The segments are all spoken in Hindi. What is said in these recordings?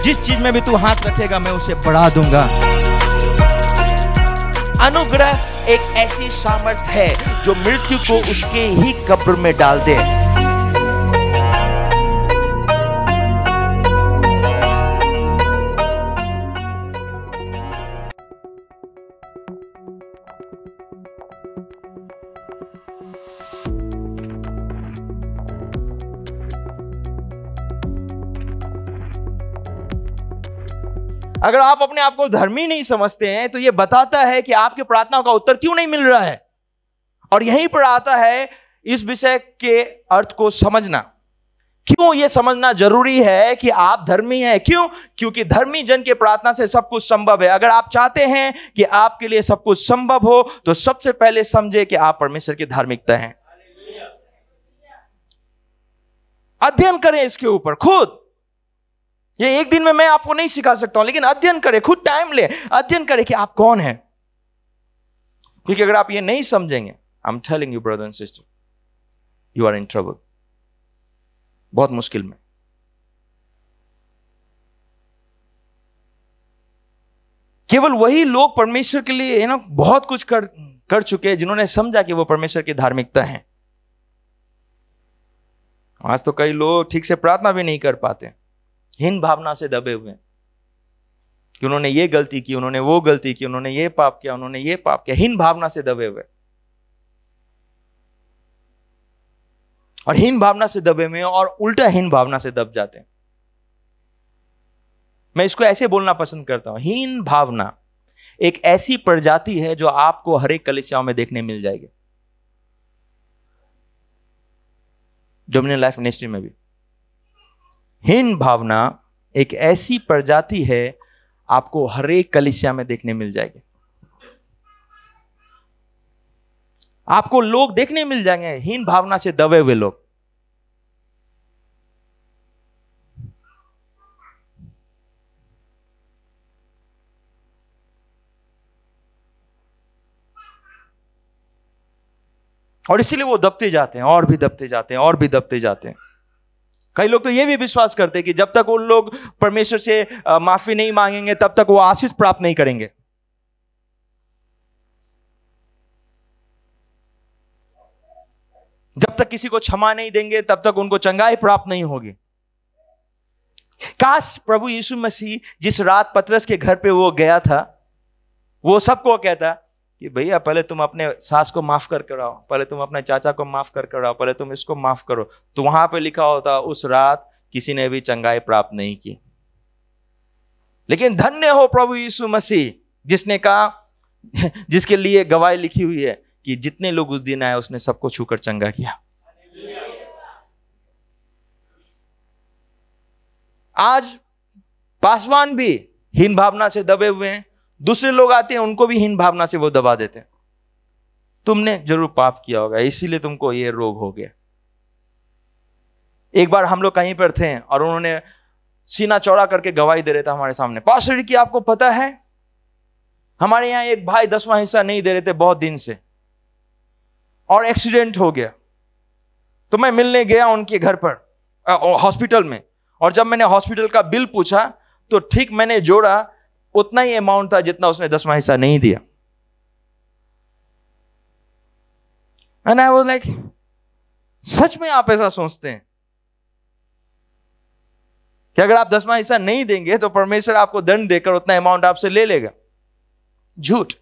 जिस चीज में भी तू हाथ रखेगा मैं उसे बढ़ा दूंगा। अनुग्रह एक ऐसी सामर्थ्य है जो मृत्यु को उसके ही कब्र में डाल दे। अगर आप अपने आप को धर्मी नहीं समझते हैं तो यह बताता है कि आपकी प्रार्थनाओं का उत्तर क्यों नहीं मिल रहा है। और यहीं पर आता है इस विषय के अर्थ को समझना। क्यों यह समझना जरूरी है कि आप धर्मी हैं? क्यों? क्योंकि धर्मी जन के प्रार्थना से सब कुछ संभव है। अगर आप चाहते हैं कि आपके लिए सब कुछ संभव हो तो सबसे पहले समझे कि आप परमेश्वर की धार्मिकता हैं। अध्ययन करें इसके ऊपर खुद। ये एक दिन में मैं आपको नहीं सिखा सकता हूं, लेकिन अध्ययन करें, खुद टाइम ले, अध्ययन करें कि आप कौन हैं। क्योंकि अगर आप ये नहीं समझेंगे, I am telling you brother and sister, you are in trouble, बहुत मुश्किल में। केवल वही लोग परमेश्वर के लिए बहुत कुछ कर चुके हैं जिन्होंने समझा कि वो परमेश्वर की धार्मिकता है। आज तो कई लोग ठीक से प्रार्थना भी नहीं कर पाते, हीन भावना से दबे हुए कि उन्होंने ये गलती की, उन्होंने वो गलती की, उन्होंने ये पाप किया, उन्होंने ये पाप किया। हीन भावना से दबे हुए, और हीन भावना से दबे हुए और उल्टा हीन भावना से दब जाते हैं। मैं इसको ऐसे बोलना पसंद करता हूं, हीन भावना एक ऐसी प्रजाति है जो आपको हर एक कलीसियाओं में देखने मिल जाएगी, डोमिनियन लाइफ मिनिस्ट्री में भी। हीन भावना एक ऐसी प्रजाति है आपको हर एक कलीसिया में देखने मिल जाएगी। आपको लोग देखने मिल जाएंगे हीन भावना से दबे हुए लोग। और इसीलिए वो दबते जाते हैं, और भी दबते जाते हैं, और भी दबते जाते हैं। कई लोग तो ये भी विश्वास करते हैं कि जब तक उन लोग परमेश्वर से माफी नहीं मांगेंगे तब तक वो आशीष प्राप्त नहीं करेंगे। जब तक किसी को क्षमा नहीं देंगे तब तक उनको चंगाई प्राप्त नहीं होगी। काश प्रभु यीशु मसीह जिस रात पतरस के घर पे वो गया था, वो सबको कहता कि भैया पहले तुम अपने सास को माफ कर आओ, पहले तुम अपने चाचा को माफ कर आओ, पहले तुम इसको माफ करो, तो वहां पे लिखा होता उस रात किसी ने भी चंगाई प्राप्त नहीं की। लेकिन धन्य हो प्रभु यीशु मसीह जिसने कहा, जिसके लिए गवाही लिखी हुई है कि जितने लोग उस दिन आए उसने सबको छूकर चंगा किया। आज पासवान भी हीन भावना से दबे हुए हैं, दूसरे लोग आते हैं उनको भी हीन भावना से वो दबा देते हैं। तुमने जरूर पाप किया होगा इसीलिए तुमको ये रोग हो गया। एक बार हम लोग कहीं पर थे और उन्होंने सीना चौड़ा करके गवाही दे रहे थे हमारे सामने, पास्टर जी की आपको पता है हमारे यहां एक भाई 10वां हिस्सा नहीं दे रहे थे बहुत दिन से, और एक्सीडेंट हो गया। तो मैं मिलने गया उनके घर पर हॉस्पिटल में, और जब मैंने हॉस्पिटल का बिल पूछा तो ठीक मैंने जोड़ा उतना ही अमाउंट था जितना उसने 10वां हिस्सा नहीं दिया। एंड आई वाज लाइक, सच में आप ऐसा सोचते हैं कि अगर आप 10वां हिस्सा नहीं देंगे तो परमेश्वर आपको दंड देकर उतना अमाउंट आपसे ले लेगा? झूठ।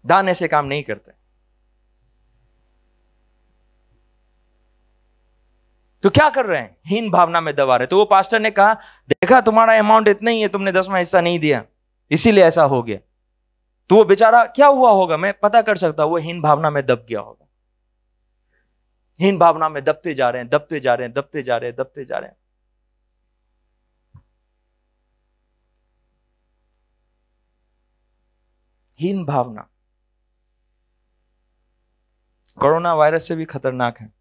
दान ऐसे काम नहीं करते। तो क्या कर रहे हैं? हीन भावना में दबा रहे। तो वो पास्टर ने कहा, देखा तुम्हारा अमाउंट इतना ही है, तुमने 10वां हिस्सा नहीं दिया इसीलिए ऐसा हो गया। तो वो बेचारा क्या हुआ होगा मैं पता कर सकता हूं, वो हीन भावना में दब गया होगा। हीन भावना में दबते जा रहे हैं, दबते जा रहे हैं, दबते जा रहे हैं, दबते जा रहे हैं। हीन भावना कोरोना वायरस से भी खतरनाक है।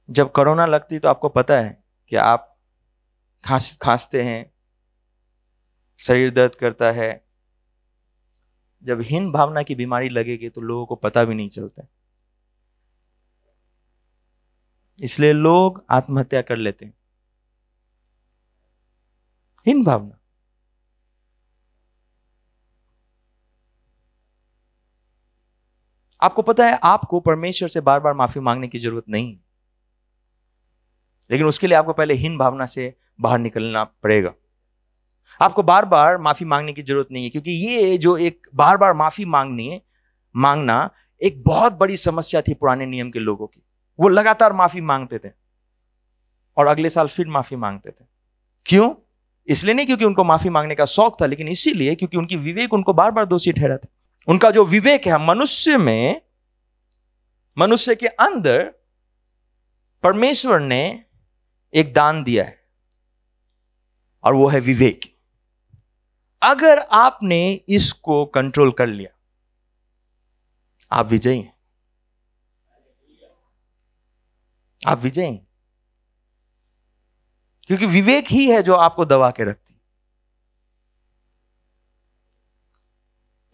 जब कोरोना लगती तो आपको पता है कि आप खांसते हैं, शरीर दर्द करता है। जब हीन भावना की बीमारी लगेगी तो लोगों को पता भी नहीं चलता। इसलिए लोग आत्महत्या कर लेते हैं। हीन भावना। आपको पता है आपको परमेश्वर से बार बार माफी मांगने की जरूरत नहीं, लेकिन उसके लिए आपको पहले हीन भावना से बाहर निकलना पड़ेगा। आपको बार बार माफी मांगने की जरूरत नहीं है, क्योंकि ये जो एक बार बार माफी मांगना एक बहुत बड़ी समस्या थी पुराने नियम के लोगों की। वो लगातार माफी मांगते थे और अगले साल फिर माफी मांगते थे। क्यों? इसलिए नहीं क्योंकि उनको माफी मांगने का शौक था, लेकिन इसीलिए क्योंकि उनकी विवेक उनको बार बार दोषी ठहराता। उनका जो विवेक है, मनुष्य के अंदर परमेश्वर ने एक दान दिया है और वो है विवेक। अगर आपने इसको कंट्रोल कर लिया, आप विजयी हैं। आप विजयी हैं, क्योंकि विवेक ही है जो आपको दबा के रखती।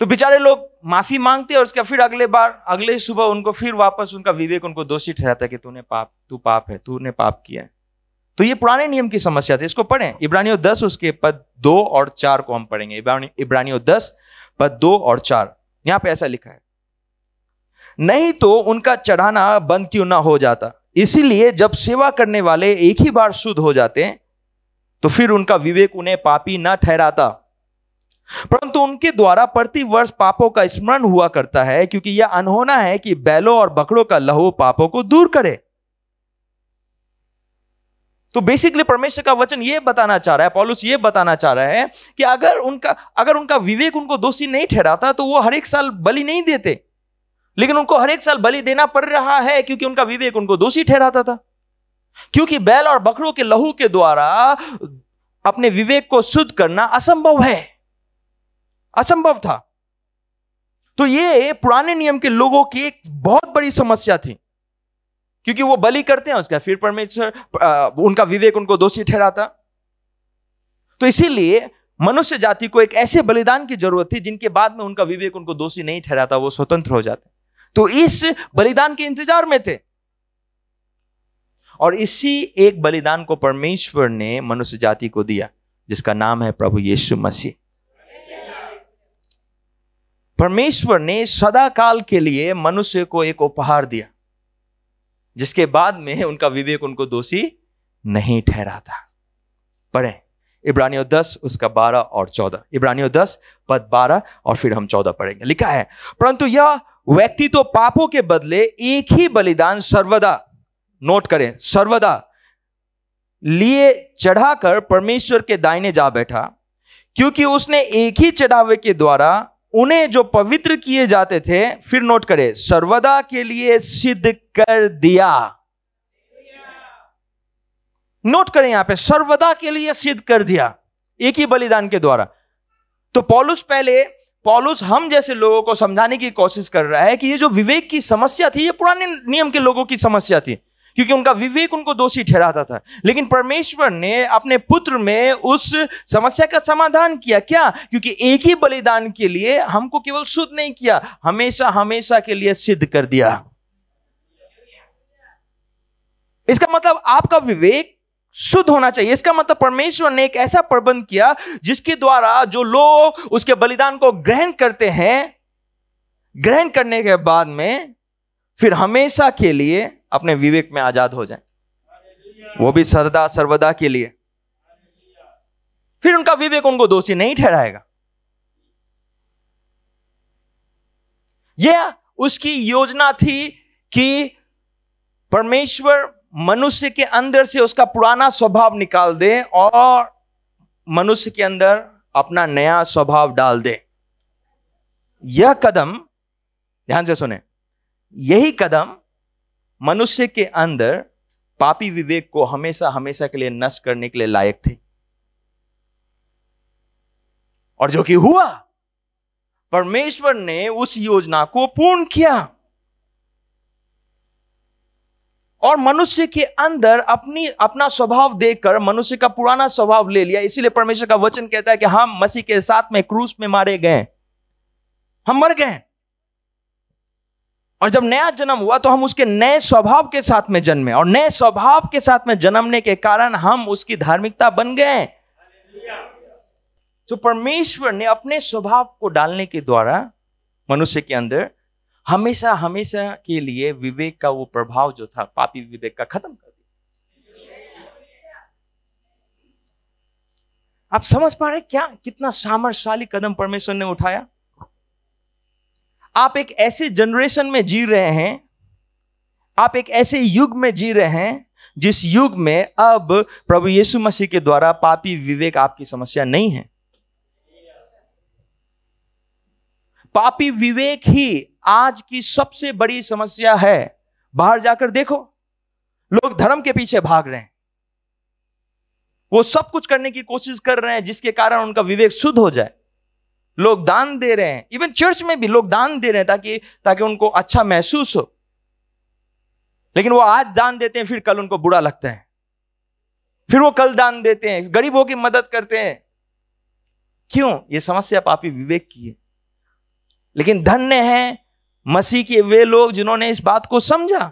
तो बेचारे लोग माफी मांगते और उसका फिर अगले सुबह उनको फिर वापस उनका विवेक उनको दोषी ठहराता है कि तू पाप है, तूने पाप किया है। तो ये पुराने नियम की समस्या थी। इसको पढ़ें, इब्रानियों 10 उसके पद 2 और 4 को हम पढ़ेंगे। इब्रानियों 10 पद 2 और 4, यहां पे ऐसा लिखा है, नहीं तो उनका चढ़ाना बंद क्यों ना हो जाता। इसीलिए जब सेवा करने वाले एक ही बार शुद्ध हो जाते हैं तो फिर उनका विवेक उन्हें पापी न ठहराता, परंतु उनके द्वारा प्रति वर्ष पापों का स्मरण हुआ करता है, क्योंकि यह अनहोना है कि बैलों और बकरों का लहू पापों को दूर करे। तो बेसिकली परमेश्वर का वचन यह बताना चाह रहा है, पौलुस यह बताना चाह रहा है कि अगर उनका विवेक उनको दोषी नहीं ठहराता तो वो हर एक साल बलि नहीं देते, लेकिन उनको हर एक साल बलि देना पड़ रहा है क्योंकि उनका विवेक उनको दोषी ठहराता था। क्योंकि बैल और बकरों के लहू के द्वारा अपने विवेक को शुद्ध करना असंभव था। तो ये पुराने नियम के लोगों की एक बहुत बड़ी समस्या थी, क्योंकि वो बलि करते हैं, उसका फिर परमेश्वर उनका विवेक उनको दोषी ठहराता। तो इसीलिए मनुष्य जाति को एक ऐसे बलिदान की जरूरत थी जिनके बाद में उनका विवेक उनको दोषी नहीं ठहराता, वो स्वतंत्र हो जाते। तो इस बलिदान के इंतजार में थे, और इसी एक बलिदान को परमेश्वर ने मनुष्य जाति को दिया, जिसका नाम है प्रभु यीशु मसीह। परमेश्वर ने सदा काल के लिए मनुष्य को एक उपहार दिया, जिसके बाद में उनका विवेक उनको दोषी नहीं ठहराता। पढ़ें इब्रानियों 10 उसका 12 और 14। इब्रानियों 10 पद 12 और फिर हम 14 पढ़ेंगे। लिखा है, परंतु यह व्यक्ति तो पापों के बदले एक ही बलिदान सर्वदा, नोट करें, सर्वदा लिए चढ़ाकर परमेश्वर के दाहिने जा बैठा, क्योंकि उसने एक ही चढ़ावे के द्वारा उन्हें जो पवित्र किए जाते थे, फिर नोट करें, सर्वदा के लिए सिद्ध कर दिया। नोट करें यहां पे, सर्वदा के लिए सिद्ध कर दिया एक ही बलिदान के द्वारा। तो पौलुस हम जैसे लोगों को समझाने की कोशिश कर रहा है कि ये जो विवेक की समस्या थी, ये पुराने नियम के लोगों की समस्या थी, क्योंकि उनका विवेक उनको दोषी ठहराता था। लेकिन परमेश्वर ने अपने पुत्र में उस समस्या का समाधान किया। क्या? क्योंकि एक ही बलिदान के लिए हमको केवल शुद्ध नहीं किया, हमेशा के लिए सिद्ध कर दिया। इसका मतलब आपका विवेक शुद्ध होना चाहिए। इसका मतलब परमेश्वर ने एक ऐसा प्रबंध किया जिसके द्वारा जो लोग उसके बलिदान को ग्रहण करते हैं, ग्रहण करने के बाद में फिर हमेशा के लिए अपने विवेक में आजाद हो जाएं, वो भी सदा सर्वदा के लिए। फिर उनका विवेक उनको दोषी नहीं ठहराएगा। यह उसकी योजना थी कि परमेश्वर मनुष्य के अंदर से उसका पुराना स्वभाव निकाल दे और मनुष्य के अंदर अपना नया स्वभाव डाल दे। यह कदम, ध्यान से सुने, यही कदम मनुष्य के अंदर पापी विवेक को हमेशा के लिए नष्ट करने के लिए लायक थे, और जो कि हुआ, परमेश्वर ने उस योजना को पूर्ण किया और मनुष्य के अंदर अपना स्वभाव देखकर मनुष्य का पुराना स्वभाव ले लिया। इसीलिए परमेश्वर का वचन कहता है कि हम मसीह के साथ में क्रूस में मारे गए, हम मर गए। और जब नया जन्म हुआ तो हम उसके नए स्वभाव के साथ में जन्मे, और नए स्वभाव के साथ में जन्मने के कारण हम उसकी धार्मिकता बन गए। तो परमेश्वर ने अपने स्वभाव को डालने के द्वारा मनुष्य के अंदर हमेशा हमेशा के लिए विवेक का वो प्रभाव जो था, पापी विवेक का, खत्म कर दिया। आप समझ पा रहे क्या कितना सामर्थ्यशाली कदम परमेश्वर ने उठाया? आप एक ऐसे जनरेशन में जी रहे हैं, आप एक ऐसे युग में जी रहे हैं जिस युग में अब प्रभु यीशु मसीह के द्वारा पापी विवेक आपकी समस्या नहीं है। पापी विवेक ही आज की सबसे बड़ी समस्या है। बाहर जाकर देखो, लोग धर्म के पीछे भाग रहे हैं, वो सब कुछ करने की कोशिश कर रहे हैं जिसके कारण उनका विवेक शुद्ध हो जाए। लोग दान दे रहे हैं, इवन चर्च में भी लोग दान दे रहे हैं ताकि उनको अच्छा महसूस हो, लेकिन वो आज दान देते हैं, फिर कल उनको बुरा लगता है, फिर वो कल दान देते हैं, गरीबों की मदद करते हैं। क्यों? ये समस्या पापी विवेक की है। लेकिन धन्य है मसीह के वे लोग जिन्होंने इस बात को समझा।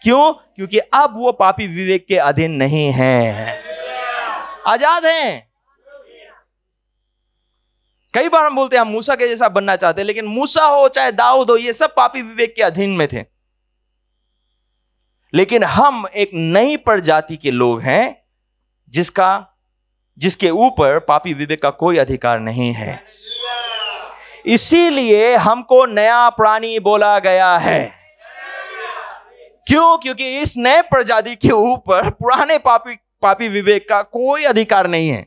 क्यों? क्योंकि अब वो पापी विवेक के अधीन नहीं है, आजाद हैं। कई बार हम बोलते हैं हम मूसा के जैसा बनना चाहते हैं, लेकिन मूसा हो चाहे दाऊद हो, ये सब पापी विवेक के अधीन में थे। लेकिन हम एक नई प्रजाति के लोग हैं जिसके ऊपर पापी विवेक का कोई अधिकार नहीं है। इसीलिए हमको नया प्राणी बोला गया है। क्यों? क्योंकि इस नए प्रजाति के ऊपर पुराने पापी विवेक का कोई अधिकार नहीं है।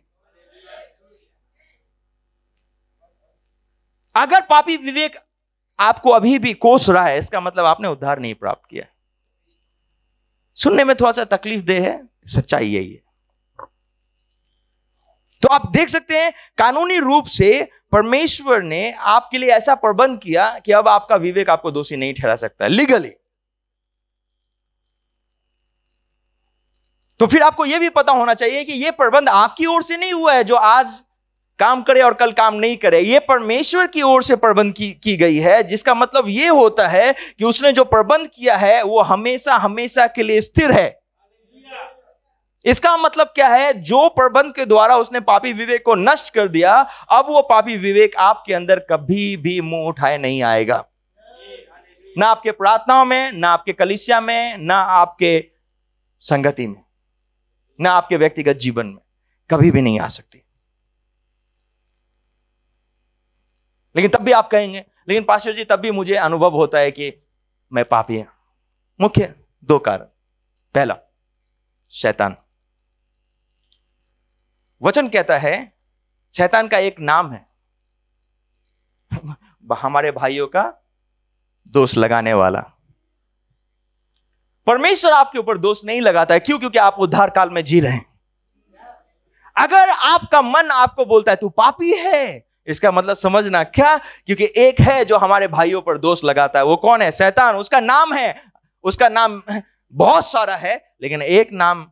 अगर पापी विवेक आपको अभी भी कोस रहा है, इसका मतलब आपने उद्धार नहीं प्राप्त किया। सुनने में थोड़ा सा तकलीफ दे है, सच्चाई यही है। तो आप देख सकते हैं कानूनी रूप से परमेश्वर ने आपके लिए ऐसा प्रबंध किया कि अब आपका विवेक आपको दोषी नहीं ठहरा सकता लीगली। तो फिर आपको यह भी पता होना चाहिए कि यह प्रबंध आपकी ओर से नहीं हुआ है जो आज काम करे और कल काम नहीं करे। यह परमेश्वर की ओर से प्रबंध की गई है, जिसका मतलब यह होता है कि उसने जो प्रबंध किया है वो हमेशा हमेशा के लिए स्थिर है। इसका मतलब क्या है? जो प्रबंध के द्वारा उसने पापी विवेक को नष्ट कर दिया, अब वो पापी विवेक आपके अंदर कभी भी मुंह उठाए नहीं आएगा। ना आपके प्रार्थनाओं में, ना आपके कलीसिया में, ना आपके संगति में, ना आपके व्यक्तिगत जीवन में, कभी भी नहीं आ सकती। लेकिन तब भी आप कहेंगे, लेकिन पास्टर जी तब भी मुझे अनुभव होता है कि मैं पापी हूं। मुख्य 2 कारण। पहला, शैतान। वचन कहता है शैतान का एक नाम है, हमारे भाइयों का दोष लगाने वाला। परमेश्वर आपके ऊपर दोष नहीं लगाता है। क्यों? क्योंकि आप उद्धार काल में जी रहे हैं। अगर आपका मन आपको बोलता है तू पापी है, इसका मतलब समझना क्या? क्योंकि एक है जो हमारे भाइयों पर दोष लगाता है। वो कौन है? शैतान। उसका नाम है, उसका नाम बहुत सारा है, लेकिन एक नाम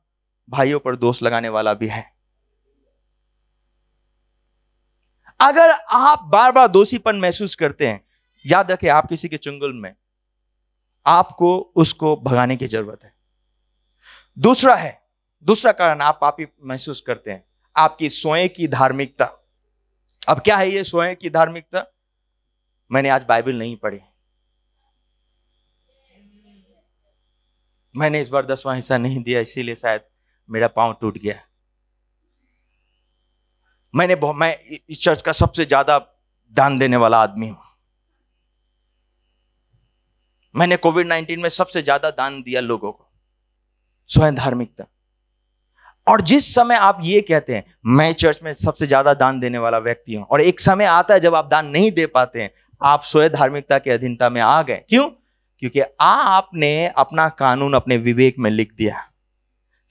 भाइयों पर दोष लगाने वाला भी है। अगर आप बार बार दोषीपन महसूस करते हैं, याद रखें आप किसी के चुंगल में, आपको उसको भगाने की जरूरत है। दूसरा कारण आप पापी महसूस करते हैं, आपकी स्वयं की धार्मिकता। अब क्या है ये स्वयं की धार्मिकता? मैंने आज बाइबल नहीं पढ़ी, मैंने इस बार 10वां हिस्सा नहीं दिया, इसीलिए शायद मेरा पांव टूट गया। मैं इस चर्च का सबसे ज्यादा दान देने वाला आदमी हूं। मैंने कोविड-19 में सबसे ज्यादा दान दिया लोगों को। स्वयं धार्मिकता। और जिस समय आप ये कहते हैं मैं चर्च में सबसे ज्यादा दान देने वाला व्यक्ति हूं, और एक समय आता है जब आप दान नहीं दे पाते हैं, आप स्वयं धार्मिकता की अधीनता में आ गए। क्यों? क्योंकि आपने अपना कानून अपने विवेक में लिख दिया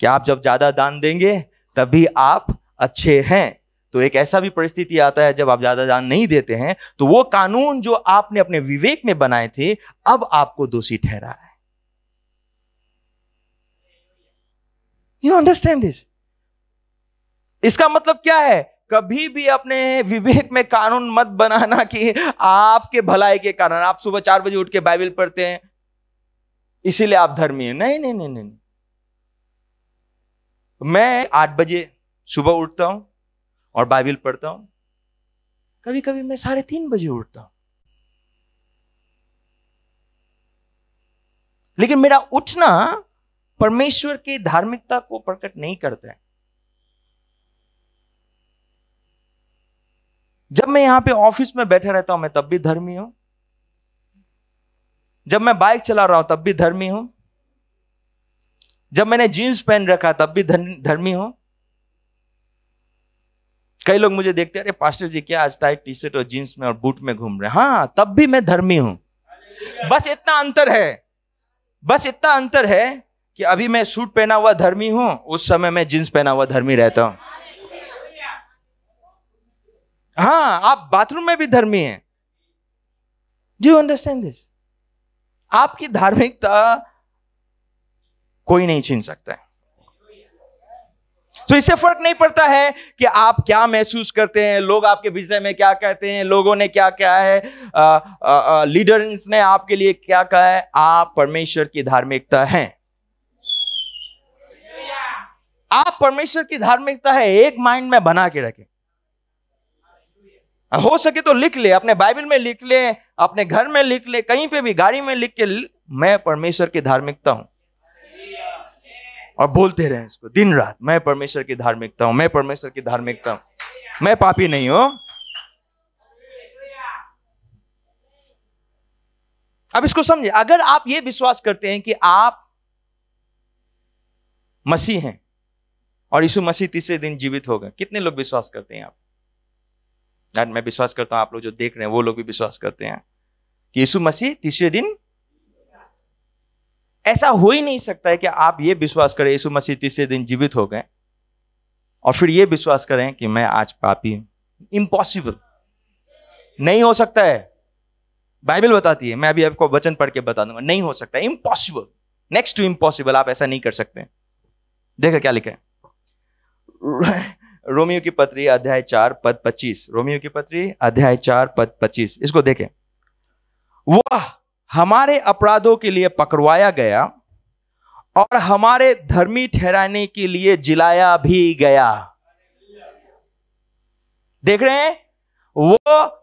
कि आप जब ज्यादा दान देंगे तभी आप अच्छे हैं। तो एक ऐसा भी परिस्थिति आता है जब आप ज्यादा दान नहीं देते हैं, तो वो कानून जो आपने अपने विवेक में बनाए थे अब आपको दोषी ठहरा है। You understand this? इसका मतलब क्या है? कभी भी अपने विवेक में कानून मत बनाना कि आपके भलाई के कारण आप सुबह 4 बजे उठ के बाइबल पढ़ते हैं, इसीलिए आप धर्मी हैं। नहीं नहीं नहीं नहीं, मैं 8 बजे सुबह उठता हूं और बाइबल पढ़ता हूं। कभी कभी मैं 3:30 बजे उठता हूं, लेकिन मेरा उठना परमेश्वर की धार्मिकता को प्रकट नहीं करता है। जब मैं यहां पे ऑफिस में बैठा रहता हूं, मैं तब भी धर्मी हूं। जब मैं बाइक चला रहा हूं तब भी धर्मी हूं। जब मैंने जीन्स पहन रखा तब भी धर्मी हूं। कई लोग मुझे देखते हैं, अरे पास्टर जी क्या आज टाइट टी शर्ट और जीन्स में और बूट में घूम रहे हैं। हाँ, तब भी मैं धर्मी हूं। बस इतना अंतर है, बस इतना अंतर है कि अभी मैं सूट पहना हुआ धर्मी हूं, उस समय मैं जींस पहना हुआ धर्मी रहता हूं। हाँ, आप बाथरूम में भी धर्मी हैं। Do you understand this? आपकी धार्मिकता कोई नहीं छीन सकता है। तो इससे फर्क नहीं पड़ता है कि आप क्या महसूस करते हैं, लोग आपके विषय में क्या कहते हैं, लोगों ने क्या कहा है, लीडर्स ने आपके लिए क्या कहा है। आप परमेश्वर की धार्मिकता हैं। आप परमेश्वर की धार्मिकता है, एक माइंड में बना के रखें। हो सके तो लिख ले, अपने बाइबल में लिख ले, अपने घर में लिख ले, कहीं पे भी गाड़ी में लिख के, मैं परमेश्वर की धार्मिकता हूं। और बोलते रहे इसको दिन रात, मैं परमेश्वर की धार्मिकता हूं, मैं परमेश्वर की धार्मिकता हूं, मैं पापी नहीं हूं। अब इसको समझे, अगर आप ये विश्वास करते हैं कि आप मसीह हैं और यीशु मसीह तीसरे दिन जीवित हो गए, कितने लोग विश्वास करते हैं? आप, मैं विश्वास करता हूं, आप लोग जो देख रहे हैं वो लोग भी विश्वास करते हैं कि यीशु मसीह तीसरे दिन। ऐसा हो ही नहीं सकता है कि आप ये विश्वास करें यीशु मसीह तीसरे दिन जीवित हो गए और फिर ये विश्वास करें कि मैं आज पापी हूं। इम्पॉसिबल, नहीं हो सकता है। बाइबल बताती है, मैं अभी आपको वचन पढ़ के बता दूंगा, नहीं हो सकता, इम्पॉसिबल, नेक्स्ट टू इम्पॉसिबल। आप ऐसा नहीं कर सकते। देखा क्या लिखा है, रोमियो की पत्री अध्याय 4 पद 25। रोमियो की पत्री अध्याय 4 पद 25, इसको देखें। वह हमारे अपराधों के लिए पकड़वाया गया और हमारे धर्मी ठहराने के लिए जिलाया भी गया। देख रहे हैं, वो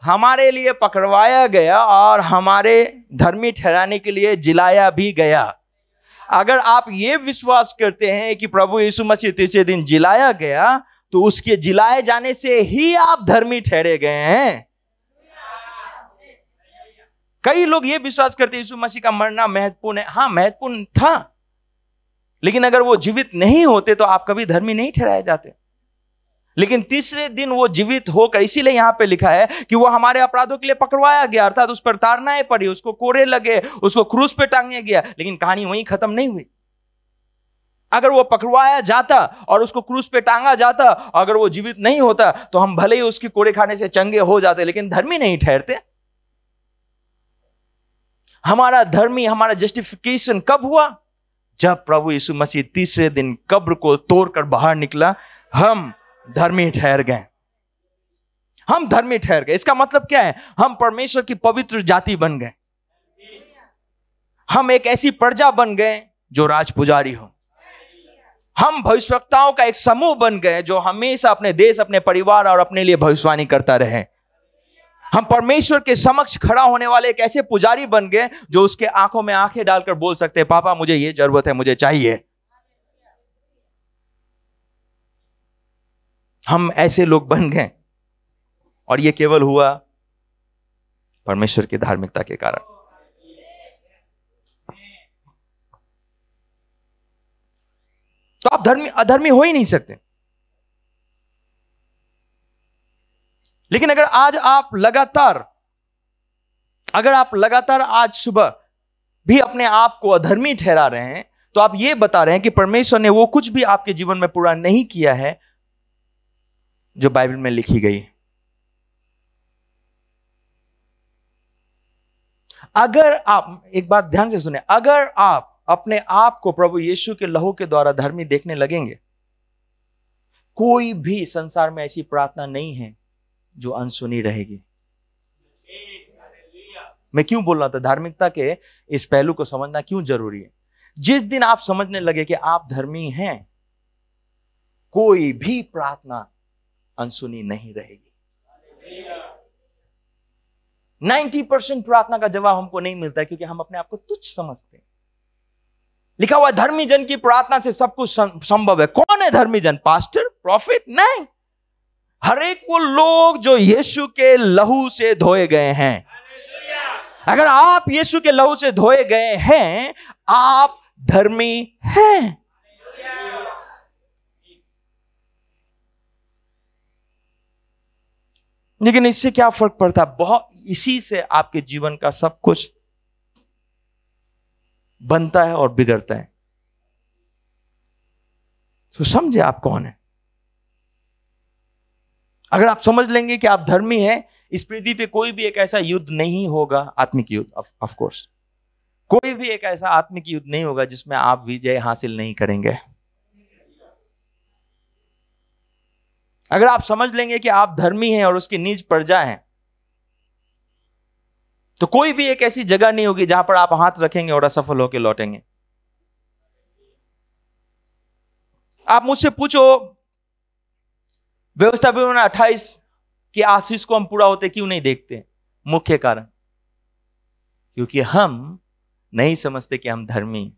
हमारे लिए पकड़वाया गया और हमारे धर्मी ठहराने के लिए जिलाया भी गया। अगर आप ये विश्वास करते हैं कि प्रभु यीशु मसीह तीसरे दिन जिलाया गया, तो उसके जिलाए जाने से ही आप धर्मी ठहरे गए हैं। कई लोग ये विश्वास करते हैं यीशु मसीह का मरना महत्वपूर्ण है। हाँ, महत्वपूर्ण था, लेकिन अगर वो जीवित नहीं होते तो आप कभी धर्मी नहीं ठहराए जाते। लेकिन तीसरे दिन वो जीवित होकर, इसीलिए यहां पे लिखा है कि वो हमारे अपराधों के लिए पकड़वाया गया, अर्थात उस पर ताड़नाएं पड़ी, उसको कोड़े लगे, उसको क्रूस पे टांगे गया। लेकिन कहानी वहीं खत्म नहीं हुई। अगर वो पकड़वाया जाता और उसको क्रूस पे टांगा जाता, अगर वो जीवित नहीं होता, तो हम भले ही उसकी कोड़े खाने से चंगे हो जाते, लेकिन धर्मी नहीं ठहरते। हमारा धर्मी, हमारा जस्टिफिकेशन कब हुआ? जब प्रभु यीशु मसीह तीसरे दिन कब्र को तोड़कर बाहर निकला, हम धर्मी ठहर गए। हम धर्मी ठहर गए। इसका मतलब क्या है? हम परमेश्वर की पवित्र जाति बन गए। हम एक ऐसी प्रजा बन गए जो राज पुजारी हो। हम भविष्यवक्ताओं का एक समूह बन गए जो हमेशा अपने देश, अपने परिवार और अपने लिए भविष्यवाणी करता रहे। हम परमेश्वर के समक्ष खड़ा होने वाले एक ऐसे पुजारी बन गए जो उसके आंखों में आंखें डालकर बोल सकते हैं, पापा मुझे ये जरूरत है, मुझे चाहिए। हम ऐसे लोग बन गए, और ये केवल हुआ परमेश्वर की धार्मिकता के कारण। तो आप अधर्मी हो ही नहीं सकते। लेकिन अगर आप लगातार आज सुबह भी अपने आप को अधर्मी ठहरा रहे हैं, तो आप ये बता रहे हैं कि परमेश्वर ने वो कुछ भी आपके जीवन में पूरा नहीं किया है जो बाइबल में लिखी गई। अगर आप, एक बात ध्यान से सुने, अगर आप अपने आप को प्रभु यीशु के लहू के द्वारा धर्मी देखने लगेंगे, कोई भी संसार में ऐसी प्रार्थना नहीं है जो अनसुनी रहेगी। मैं क्यों बोल रहा था? धार्मिकता के इस पहलू को समझना क्यों जरूरी है? जिस दिन आप समझने लगे कि आप धर्मी हैं, कोई भी प्रार्थना अनसुनी नहीं रहेगी। 90% प्रार्थना का जवाब हमको नहीं मिलता है क्योंकि हम अपने आप को तुच्छ समझते हैं। लिखा हुआ धर्मी जन की प्रार्थना से सब कुछ संभव है। कौन है धर्मी जन? Pastor, profit? नहीं, हर एक वो लोग जो यीशु के लहू से धोए गए हैं। अगर आप यीशु के लहू से धोए गए हैं, आप धर्मी हैं। लेकिन इससे क्या फर्क पड़ता है? बहुत, इसी से आपके जीवन का सब कुछ बनता है और बिगड़ता है। तो समझे आप कौन है। अगर आप समझ लेंगे कि आप धर्मी हैं, इस पृथ्वी पे कोई भी एक ऐसा युद्ध नहीं होगा, आत्मिक युद्ध, ऑफ कोर्स कोई भी एक ऐसा आत्मिक युद्ध नहीं होगा जिसमें आप विजय हासिल नहीं करेंगे। अगर आप समझ लेंगे कि आप धर्मी हैं और उसकी निज प्रजा हैं, तो कोई भी एक ऐसी जगह नहीं होगी जहां पर आप हाथ रखेंगे और असफल होकर लौटेंगे। आप मुझसे पूछो, व्यवस्था 28 की आशीष को हम पूरा होते क्यों नहीं देखते? मुख्य कारण, क्योंकि हम नहीं समझते कि हम धर्मी हैं।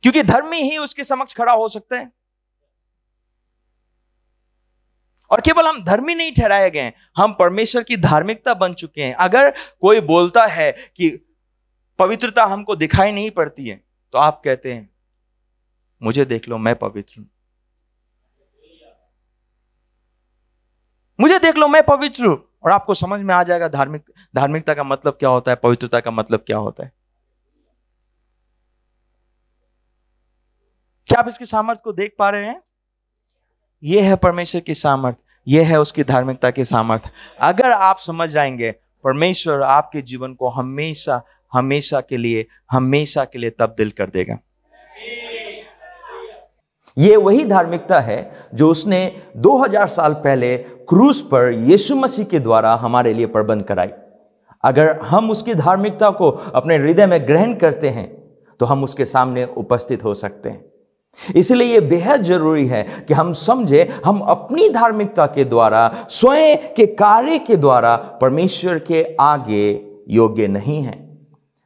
क्योंकि धर्मी ही उसके समक्ष खड़ा हो सकता है। और केवल हम धर्मी नहीं ठहराए गए, हम परमेश्वर की धार्मिकता बन चुके हैं। अगर कोई बोलता है कि पवित्रता हमको दिखाई नहीं पड़ती है, तो आप कहते हैं मुझे देख लो, मैं पवित्र हूं। मुझे देख लो, मैं पवित्र हूं। और आपको समझ में आ जाएगा धार्मिकता का मतलब क्या होता है, पवित्रता का मतलब क्या होता है। क्या आप इसकी सामर्थ्य को देख पा रहे हैं? यह है परमेश्वर की सामर्थ्य, यह है उसकी धार्मिकता की सामर्थ्य। अगर आप समझ जाएंगे, परमेश्वर आपके जीवन को हमेशा हमेशा के लिए तब्दील कर देगा। यह वही धार्मिकता है जो उसने 2000 साल पहले क्रूस पर यीशु मसीह के द्वारा हमारे लिए प्रबंध कराई। अगर हम उसकी धार्मिकता को अपने हृदय में ग्रहण करते हैं, तो हम उसके सामने उपस्थित हो सकते हैं। इसलिए यह बेहद जरूरी है कि हम समझे, हम अपनी धार्मिकता के द्वारा, स्वयं के कार्य के द्वारा परमेश्वर के आगे योग्य नहीं है।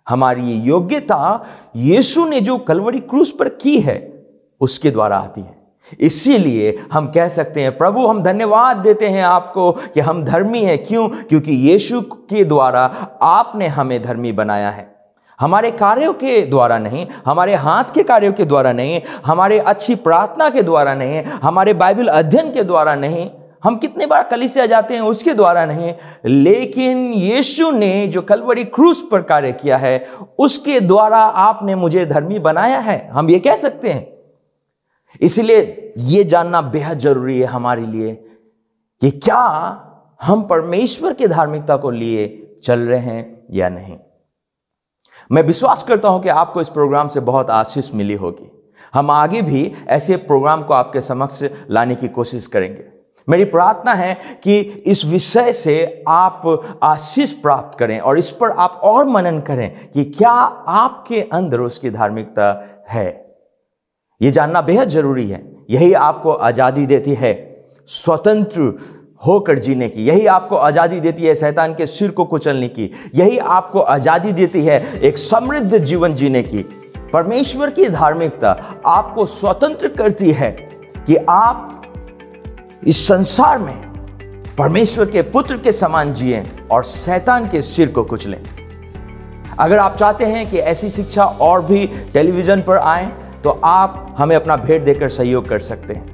हमारी योग्यता यीशु ने जो कलवरी क्रूस पर की है उसके द्वारा आती है। इसीलिए हम कह सकते हैं, प्रभु हम धन्यवाद देते हैं आपको कि हम धर्मी हैं। क्यों? क्योंकि यीशु के द्वारा आपने हमें धर्मी बनाया है। हमारे कार्यों के द्वारा नहीं, हमारे हाथ के कार्यों के द्वारा नहीं, हमारे अच्छी प्रार्थना के द्वारा नहीं, हमारे बाइबल अध्ययन के द्वारा नहीं, हम कितने बार कलीसिया जाते हैं उसके द्वारा नहीं, लेकिन यीशु ने जो कलवरी क्रूस पर कार्य किया है उसके द्वारा आपने मुझे धर्मी बनाया है। हम ये कह सकते हैं। इसलिए ये जानना बेहद जरूरी है हमारे लिए कि क्या हम परमेश्वर की धार्मिकता को लिए चल रहे हैं या नहीं। मैं विश्वास करता हूं कि आपको इस प्रोग्राम से बहुत आशीष मिली होगी। हम आगे भी ऐसे प्रोग्राम को आपके समक्ष लाने की कोशिश करेंगे। मेरी प्रार्थना है कि इस विषय से आप आशीष प्राप्त करें और इस पर आप और मनन करें कि क्या आपके अंदर उसकी धार्मिकता है। यह जानना बेहद जरूरी है। यही आपको आजादी देती है स्वतंत्र होकर जीने की। यही आपको आजादी देती है शैतान के सिर को कुचलने की। यही आपको आजादी देती है एक समृद्ध जीवन जीने की। परमेश्वर की धार्मिकता आपको स्वतंत्र करती है कि आप इस संसार में परमेश्वर के पुत्र के समान जिएं और शैतान के सिर को कुचलें। अगर आप चाहते हैं कि ऐसी शिक्षा और भी टेलीविजन पर आए, तो आप हमें अपना भेंट देकर सहयोग कर सकते हैं।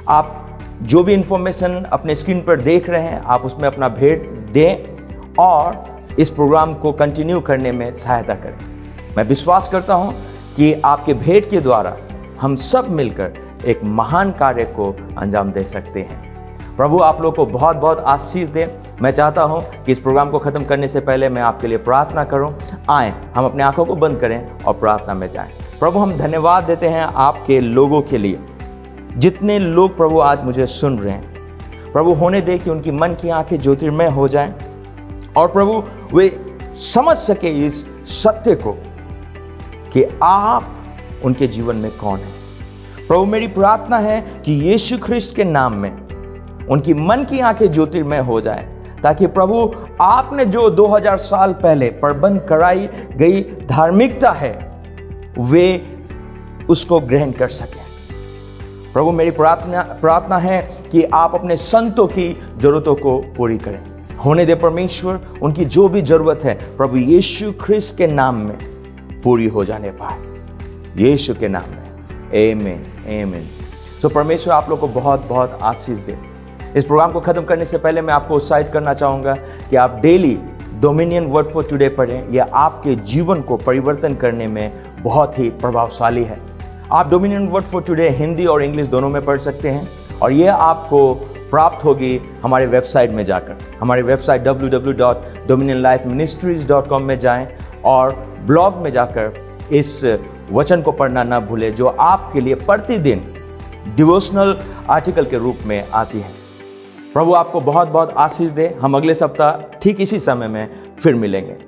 आप जो भी इंफॉर्मेशन अपने स्क्रीन पर देख रहे हैं, आप उसमें अपना भेंट दें और इस प्रोग्राम को कंटिन्यू करने में सहायता करें। मैं विश्वास करता हूं कि आपके भेंट के द्वारा हम सब मिलकर एक महान कार्य को अंजाम दे सकते हैं। प्रभु आप लोग को बहुत बहुत आशीष दे। मैं चाहता हूं कि इस प्रोग्राम को ख़त्म करने से पहले मैं आपके लिए प्रार्थना करूं। आएँ, हम अपने आंखों को बंद करें और प्रार्थना में जाएं। प्रभु हम धन्यवाद देते हैं आपके लोगों के लिए, जितने लोग प्रभु आज मुझे सुन रहे हैं। प्रभु होने दे कि उनकी मन की आंखें ज्योतिर्मय हो जाएं और प्रभु वे समझ सके इस सत्य को कि आप उनके जीवन में कौन हैं। प्रभु मेरी प्रार्थना है कि यीशु ख्रिस्त के नाम में उनकी मन की आंखें ज्योतिर्मय हो जाए, ताकि प्रभु आपने जो 2000 साल पहले प्रबंध कराई गई धार्मिकता है वे उसको ग्रहण कर सकें। प्रभु मेरी प्रार्थना है कि आप अपने संतों की जरूरतों को पूरी करें। होने दे परमेश्वर, उनकी जो भी जरूरत है प्रभु यीशु ख्रिस्त के नाम में पूरी हो जाने पाए, यीशु के नाम में। आमीन, आमीन। सो परमेश्वर आप लोग को बहुत बहुत आशीष दे। इस प्रोग्राम को खत्म करने से पहले मैं आपको उत्साहित करना चाहूँगा कि आप daily dominion word for today पढ़ें। यह आपके जीवन को परिवर्तन करने में बहुत ही प्रभावशाली है। आप dominion word for today Hindi और इंग्लिश दोनों में पढ़ सकते हैं, और यह आपको प्राप्त होगी हमारे वेबसाइट में जाकर। हमारी वेबसाइट www.dominionlifeministries.com में जाएं और ब्लॉग में जाकर इस वचन को पढ़ना ना भूलें, जो आपके लिए प्रतिदिन डिवोशनल आर्टिकल के रूप में आती है। प्रभु आपको बहुत बहुत आशीष दे। हम अगले सप्ताह ठीक इसी समय में फिर मिलेंगे।